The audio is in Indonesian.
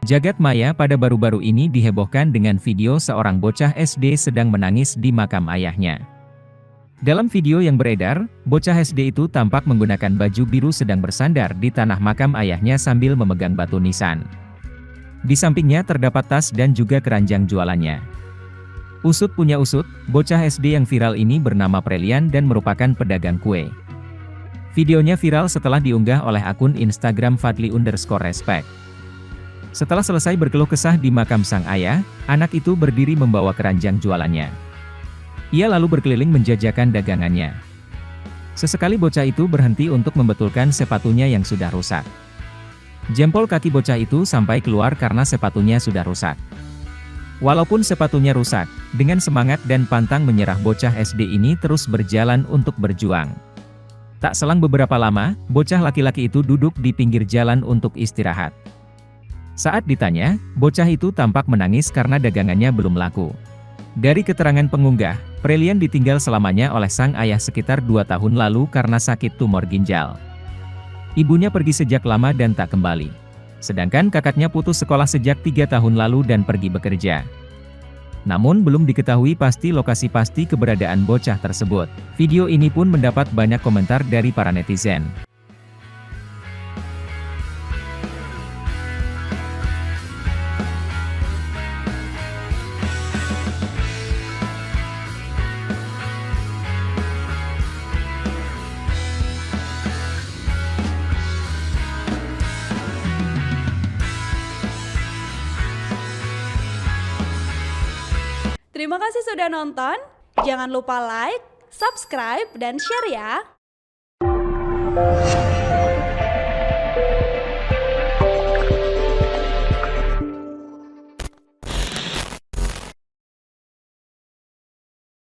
Jagat maya pada baru-baru ini dihebohkan dengan video seorang bocah SD sedang menangis di makam ayahnya. Dalam video yang beredar, bocah SD itu tampak menggunakan baju biru sedang bersandar di tanah makam ayahnya sambil memegang batu nisan. Di sampingnya terdapat tas dan juga keranjang jualannya. Usut punya usut, bocah SD yang viral ini bernama Prelian dan merupakan pedagang kue. Videonya viral setelah diunggah oleh akun Instagram Fadly_respect. Setelah selesai berkeluh kesah di makam sang ayah, anak itu berdiri membawa keranjang jualannya. Ia lalu berkeliling menjajakan dagangannya. Sesekali bocah itu berhenti untuk membetulkan sepatunya yang sudah rusak. Jempol kaki bocah itu sampai keluar karena sepatunya sudah rusak. Walaupun sepatunya rusak, dengan semangat dan pantang menyerah bocah SD ini terus berjalan untuk berjuang. Tak selang beberapa lama, bocah laki-laki itu duduk di pinggir jalan untuk istirahat. Saat ditanya, bocah itu tampak menangis karena dagangannya belum laku. Dari keterangan pengunggah, Prelian ditinggal selamanya oleh sang ayah sekitar 2 tahun lalu karena sakit tumor ginjal. Ibunya pergi sejak lama dan tak kembali. Sedangkan kakaknya putus sekolah sejak 3 tahun lalu dan pergi bekerja. Namun belum diketahui pasti lokasi pasti keberadaan bocah tersebut. Video ini pun mendapat banyak komentar dari para netizen. Terima kasih sudah nonton, jangan lupa like, subscribe, dan share ya!